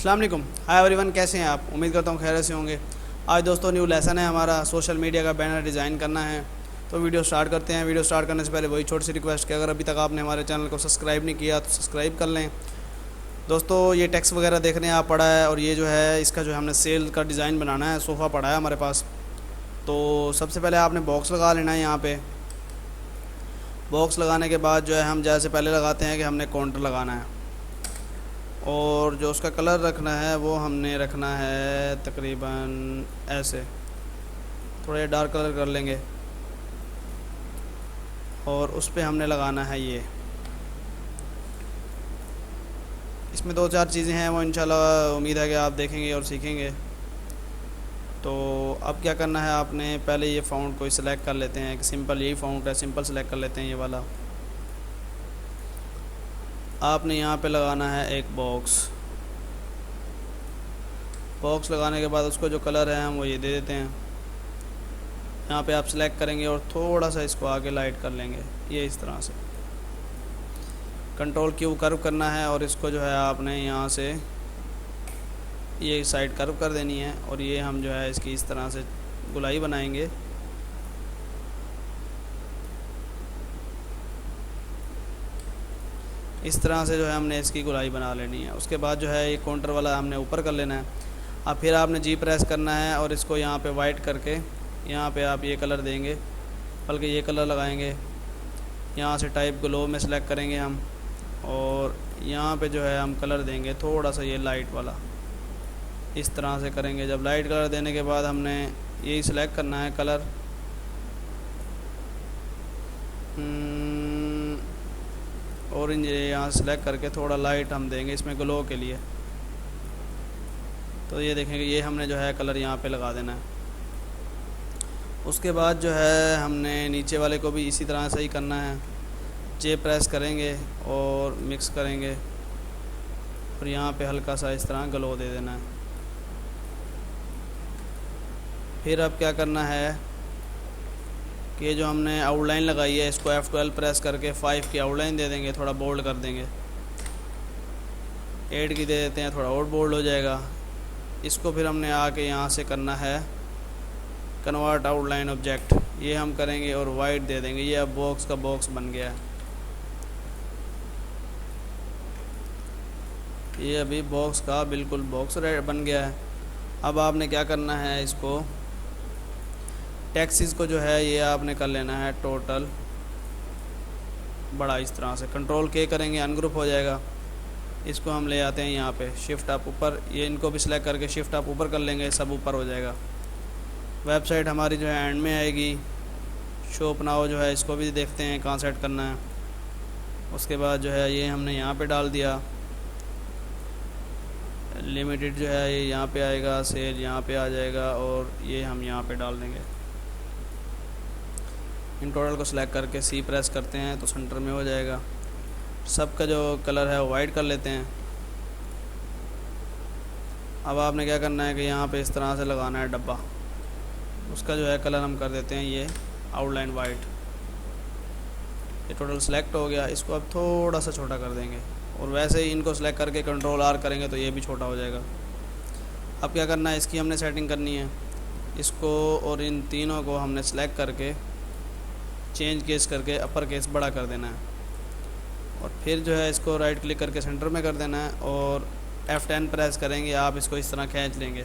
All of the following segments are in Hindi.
अस्सलाम वालेकुम। हाय एवरीवन, कैसे हैं आप? उम्मीद करता हूँ खैर से होंगे। आज दोस्तों न्यू लेसन है हमारा, सोशल मीडिया का बैनर डिज़ाइन करना है। तो वीडियो स्टार्ट करते हैं। वीडियो स्टार्ट करने से पहले वही छोटी सी रिक्वेस्ट कि अगर अभी तक आपने हमारे चैनल को सब्सक्राइब नहीं किया तो सब्सक्राइब कर लें। दोस्तों ये टेक्स्ट वगैरह देखने आप पड़ा है, और ये जो है इसका जो है हमने सेल का डिज़ाइन बनाना है। सोफ़ा पड़ा है हमारे पास। तो सबसे पहले आपने बॉक्स लगा लेना है। यहाँ पे बॉक्स लगाने के बाद जो है हम जैसे पहले लगाते हैं कि हमने काउंटर लगाना है, और जो उसका कलर रखना है वो हमने रखना है तकरीबन ऐसे, थोड़ा डार्क कलर कर लेंगे, और उस पर हमने लगाना है ये। इसमें दो चार चीज़ें हैं वो इंशाल्लाह उम्मीद है कि आप देखेंगे और सीखेंगे। तो अब क्या करना है, आपने पहले ये फ़ॉन्ट कोई सिलेक्ट कर लेते हैं। एक सिंपल यही फ़ॉन्ट है, सिंपल सेलेक्ट कर लेते हैं ये वाला। आपने यहाँ पे लगाना है एक बॉक्स लगाने के बाद उसको जो कलर है हम वो ये दे देते हैं। यहाँ पे आप सिलेक्ट करेंगे और थोड़ा सा इसको आगे लाइट कर लेंगे, ये इस तरह से कंट्रोल क्यू कर्व करना है, और इसको जो है आपने यहाँ से ये साइड कर्व कर देनी है, और ये हम जो है इसकी इस तरह से गुलाई बनाएंगे। इस तरह से जो है हमने इसकी गुलाई बना लेनी है। उसके बाद जो है ये काउंटर वाला हमने ऊपर कर लेना है। अब फिर आपने जी प्रेस करना है, और इसको यहाँ पे वाइट करके यहाँ पे आप ये कलर देंगे, बल्कि ये कलर लगाएंगे। यहाँ से टाइप ग्लो में सेलेक्ट करेंगे हम, और यहाँ पे जो है हम कलर देंगे थोड़ा सा ये लाइट वाला, इस तरह से करेंगे। जब लाइट कलर देने के बाद हमने यही सिलेक्ट करना है कलर, ऑरेंज यहाँ सेलेक्ट करके थोड़ा लाइट हम देंगे इसमें ग्लो के लिए। तो ये देखेंगे ये हमने जो है कलर यहाँ पे लगा देना है। उसके बाद जो है हमने नीचे वाले को भी इसी तरह से ही करना है। जे प्रेस करेंगे और मिक्स करेंगे, और यहाँ पे हल्का सा इस तरह ग्लो दे देना है। फिर अब क्या करना है कि ये जो हमने आउटलाइन लगाई है इसको F12 प्रेस करके 5 की आउटलाइन दे देंगे, थोड़ा बोल्ड कर देंगे। 8 की दे देते हैं, थोड़ा और बोल्ड हो जाएगा। इसको फिर हमने आके यहाँ से करना है कन्वर्ट आउटलाइन ऑब्जेक्ट, ये हम करेंगे और वाइट दे देंगे। ये अब बॉक्स का बॉक्स बन गया है। ये अभी बॉक्स का बिल्कुल बॉक्स बन गया है। अब आपने क्या करना है, इसको टैक्सीज़ को जो है ये आपने कर लेना है टोटल बड़ा, इस तरह से कंट्रोल के करेंगे अनग्रुप हो जाएगा। इसको हम ले आते हैं यहाँ पे शिफ्ट अप ऊपर, ये इनको भी सिलेक्ट करके शिफ्ट अप ऊपर कर लेंगे, सब ऊपर हो जाएगा। वेबसाइट हमारी जो है एंड में आएगी। शॉप नाउ जो है इसको भी देखते हैं कहाँ सेट करना है। उसके बाद जो है ये हमने यहाँ पे डाल दिया। लिमिटेड जो है ये यहाँ पे आएगा, सेल यहाँ पे आ जाएगा, और ये हम यहाँ पे डाल देंगे। इन टोटल को सिलेक्ट करके सी प्रेस करते हैं तो सेंटर में हो जाएगा। सबका जो कलर है वो वाइट कर लेते हैं। अब आपने क्या करना है कि यहाँ पे इस तरह से लगाना है डब्बा, उसका जो है कलर हम कर देते हैं ये आउटलाइन वाइट। ये टोटल सेलेक्ट हो गया। इसको अब थोड़ा सा छोटा कर देंगे, और वैसे ही इनको सेलेक्ट करके कंट्रोल आर करेंगे तो ये भी छोटा हो जाएगा। अब क्या करना है, इसकी हमने सेटिंग करनी है। इसको और इन तीनों को हमने सेलेक्ट करके चेंज केस करके अपर केस बड़ा कर देना है, और फिर जो है इसको राइट क्लिक करके सेंटर में कर देना है, और F10 प्रेस करेंगे। आप इसको इस तरह खींच लेंगे,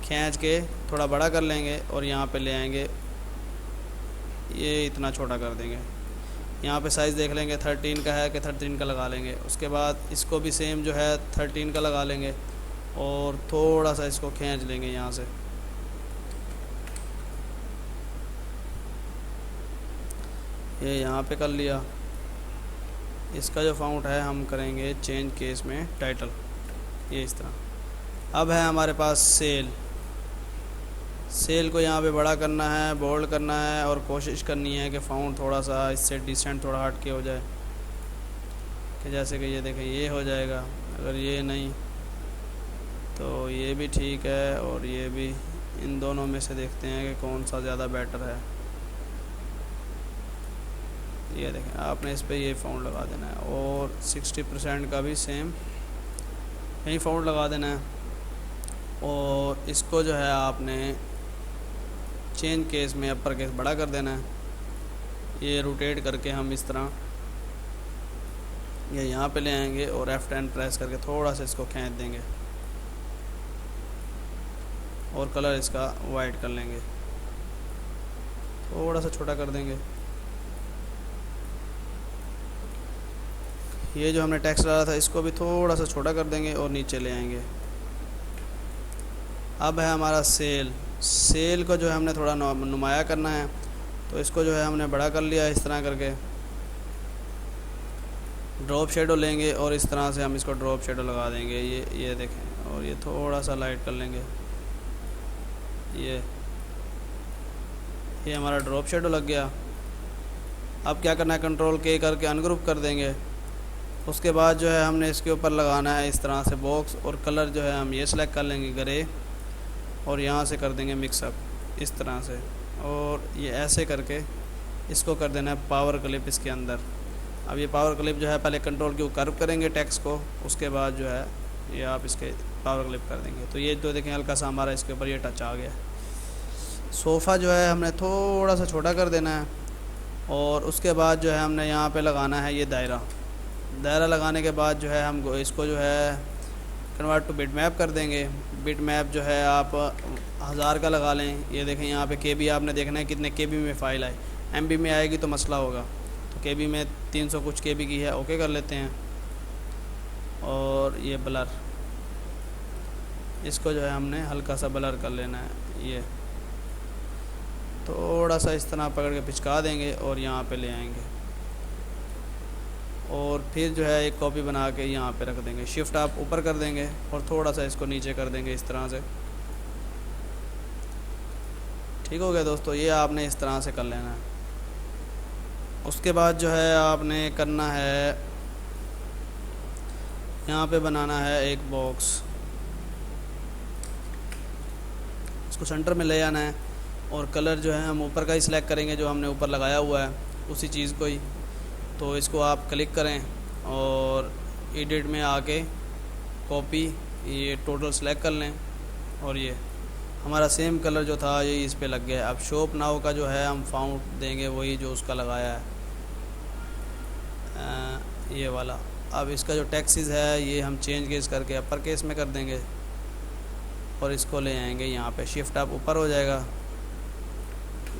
खींच के थोड़ा बड़ा कर लेंगे, और यहाँ पे ले आएंगे, ये इतना छोटा कर देंगे। यहाँ पे साइज़ देख लेंगे 13 का है कि 13 का लगा लेंगे। उसके बाद इसको भी सेम जो है 13 का लगा लेंगे, और थोड़ा सा इसको खींच लेंगे यहाँ से। ये यहाँ पे कर लिया। इसका जो फ़ॉन्ट है हम करेंगे चेंज केस में टाइटल, ये इस तरह। अब है हमारे पास सेल को यहाँ पे बड़ा करना है, बोल्ड करना है, और कोशिश करनी है कि फ़ॉन्ट थोड़ा सा इससे डिसेंट थोड़ा हट के हो जाए, कि जैसे कि ये देखें ये हो जाएगा। अगर ये नहीं तो ये भी ठीक है, और ये भी। इन दोनों में से देखते हैं कि कौन सा ज़्यादा बेटर है। ये देखें आपने इस पर ये फ़ॉन्ट लगा देना है, और 60% का भी सेम यहीं फाउंड लगा देना है और इसको जो है आपने चेंज केस में अपर केस बड़ा कर देना है। ये रोटेट करके हम इस तरह ये यहाँ पे ले आएंगे और F10 प्रेस करके थोड़ा सा इसको खींच देंगे और कलर इसका वाइट कर लेंगे, थोड़ा सा छोटा कर देंगे। ये जो हमने टेक्स्ट डाला था इसको भी थोड़ा सा छोटा कर देंगे और नीचे ले आएंगे। अब है हमारा सेल को जो है हमने थोड़ा नुमाया करना है, तो इसको जो है हमने बड़ा कर लिया इस तरह करके। ड्रॉप शेडो लेंगे और इस तरह से हम इसको ड्रॉप शेडो लगा देंगे। ये देखें, और ये थोड़ा सा लाइट कर लेंगे। ये हमारा ड्रॉप शेडो लग गया। अब क्या करना है, कंट्रोल के करके अनग्रुप कर देंगे। उसके बाद जो है हमने इसके ऊपर लगाना है इस तरह से बॉक्स, और कलर जो है हम ये सेलेक्ट कर लेंगे ग्रे, और यहाँ से कर देंगे मिक्सअप इस तरह से, और ये ऐसे करके इसको कर देना है पावर क्लिप इसके अंदर। अब ये पावर क्लिप जो है पहले कंट्रोल के कर्व करेंगे टेक्स्ट को, उसके बाद जो है ये आप इसके पावर क्लिप कर देंगे। तो ये जो देखें हल्का सा हमारा इसके ऊपर ये टच आ गया। सोफ़ा जो है हमने थोड़ा सा छोटा कर देना है, और उसके बाद जो है हमने यहाँ पे लगाना है ये दायरा लगाने के बाद जो है हम इसको जो है कन्वर्ट टू बिट मैप कर देंगे। बिट मैप जो है आप 1000 का लगा लें। ये देखें यहाँ पे केबी आपने देखना है कितने केबी में फ़ाइल आए। एमबी में आएगी तो मसला होगा, तो केबी में 300 कुछ केबी की है, ओके कर लेते हैं। और ये ब्लर, इसको जो है हमने हल्का सा ब्लर कर लेना है। ये थोड़ा सा इस तरह पकड़ के पिचका देंगे और यहाँ पे ले आएंगे, और फिर जो है एक कॉपी बना के यहाँ पे रख देंगे। शिफ्ट आप ऊपर कर देंगे और थोड़ा सा इसको नीचे कर देंगे इस तरह से। ठीक हो गया दोस्तों, ये आपने इस तरह से कर लेना है। उसके बाद जो है आपने करना है, यहाँ पे बनाना है एक बॉक्स, इसको सेंटर में ले आना है, और कलर जो है हम ऊपर का ही सिलेक्ट करेंगे जो हमने ऊपर लगाया हुआ है उसी चीज़ को ही। तो इसको आप क्लिक करें और एडिट में आके कॉपी, ये टोटल सेलेक्ट कर लें, और ये हमारा सेम कलर जो था ये इस पे लग गया है। अब शॉप नाउ का जो है हम फाउंड देंगे वही जो उसका लगाया है, ये वाला। अब इसका जो टेक्स्ट है ये हम चेंज केस करके अपर केस में कर देंगे, और इसको ले आएंगे यहाँ पे। शिफ्ट आप ऊपर हो जाएगा,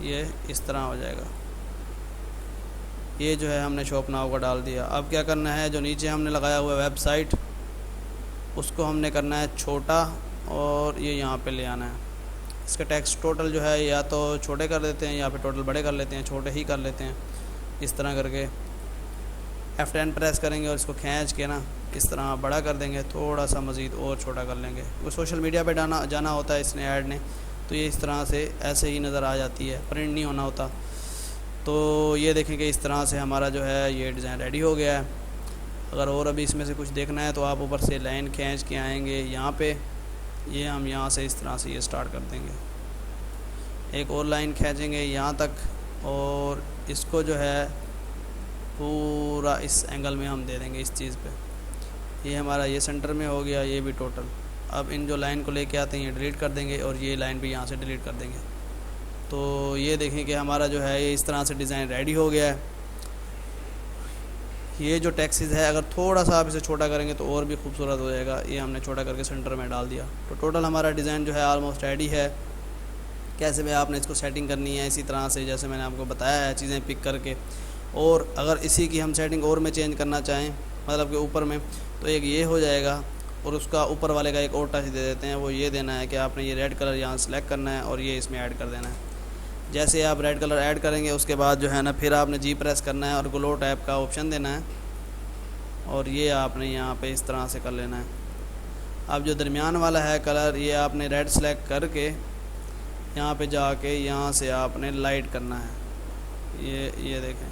ये इस तरह हो जाएगा। ये जो है हमने शॉप नाउ का डाल दिया। अब क्या करना है, जो नीचे हमने लगाया हुआ वेबसाइट उसको हमने करना है छोटा, और ये यहाँ पे ले आना है। इसका टेक्स्ट टोटल जो है या तो छोटे कर देते हैं या फिर टोटल बड़े कर लेते हैं, छोटे ही कर लेते हैं। इस तरह करके F10 प्रेस करेंगे और इसको खींच के ना इस तरह बड़ा कर देंगे, थोड़ा सा मज़ीद और छोटा कर लेंगे। वो सोशल मीडिया पे जाना होता है इसने ऐड ने, तो ये इस तरह से ऐसे ही नज़र आ जाती है, प्रिंट नहीं होना होता। तो ये देखेंगे इस तरह से हमारा जो है ये डिज़ाइन रेडी हो गया है। अगर और अभी इसमें से कुछ देखना है तो आप ऊपर से लाइन खींच के आएंगे यहाँ पे, ये हम यहाँ से इस तरह से ये स्टार्ट कर देंगे। एक और लाइन खींचेंगे यहाँ तक, और इसको जो है पूरा इस एंगल में हम दे देंगे इस चीज़ पे। ये हमारा ये सेंटर में हो गया, ये भी टोटल। अब इन जो लाइन को लेके आते हैं ये डिलीट कर देंगे, और ये लाइन भी यहाँ से डिलीट कर देंगे। तो ये देखें कि हमारा जो है ये इस तरह से डिज़ाइन रेडी हो गया है। ये जो टेक्स्ट है अगर थोड़ा सा आप इसे छोटा करेंगे तो और भी खूबसूरत हो जाएगा। ये हमने छोटा करके सेंटर में डाल दिया। तो टोटल हमारा डिज़ाइन जो है ऑलमोस्ट रेडी है। कैसे भी आपने इसको सेटिंग करनी है इसी तरह से जैसे मैंने आपको बताया है, चीज़ें पिक करके। और अगर इसी की हम सेटिंग और में चेंज करना चाहें, मतलब कि ऊपर में, तो एक ये हो जाएगा, और उसका ऊपर वाले का एक और टच दे देते हैं। वो ये देना है कि आपने ये रेड कलर यहाँ सेलेक्ट करना है और ये इसमें ऐड कर देना है। जैसे आप रेड कलर ऐड करेंगे उसके बाद जो है ना फिर आपने जी प्रेस करना है और ग्लो टाइप का ऑप्शन देना है, और ये आपने यहाँ पे इस तरह से कर लेना है। अब जो दरमियान वाला है कलर, ये आपने रेड सेलेक्ट करके यहाँ पे जाके यहाँ से आपने लाइट करना है। ये देखें,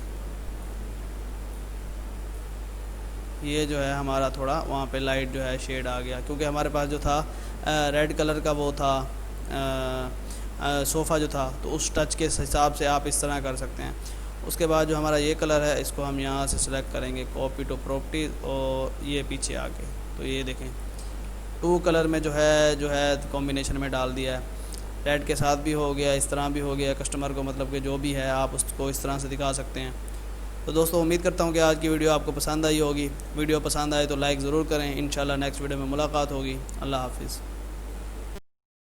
ये जो है हमारा थोड़ा वहाँ पे लाइट जो है शेड आ गया, क्योंकि हमारे पास जो था रेड कलर का वो था सोफ़ा जो था, तो उस टच के हिसाब से आप इस तरह कर सकते हैं। उसके बाद जो हमारा ये कलर है इसको हम यहाँ से सिलेक्ट करेंगे, कॉपी टू प्रॉपर्टीज, और ये पीछे आके, तो ये देखें 2 कलर में जो है कॉम्बिनेशन में डाल दिया है। रेड के साथ भी हो गया, इस तरह भी हो गया। कस्टमर को मतलब कि जो भी है आप उसको इस तरह से दिखा सकते हैं। तो दोस्तों उम्मीद करता हूँ कि आज की वीडियो आपको पसंद आई होगी। वीडियो पसंद आए तो लाइक ज़रूर करें। इंशाल्लाह नेक्स्ट वीडियो में मुलाकात होगी। अल्लाह हाफिज़।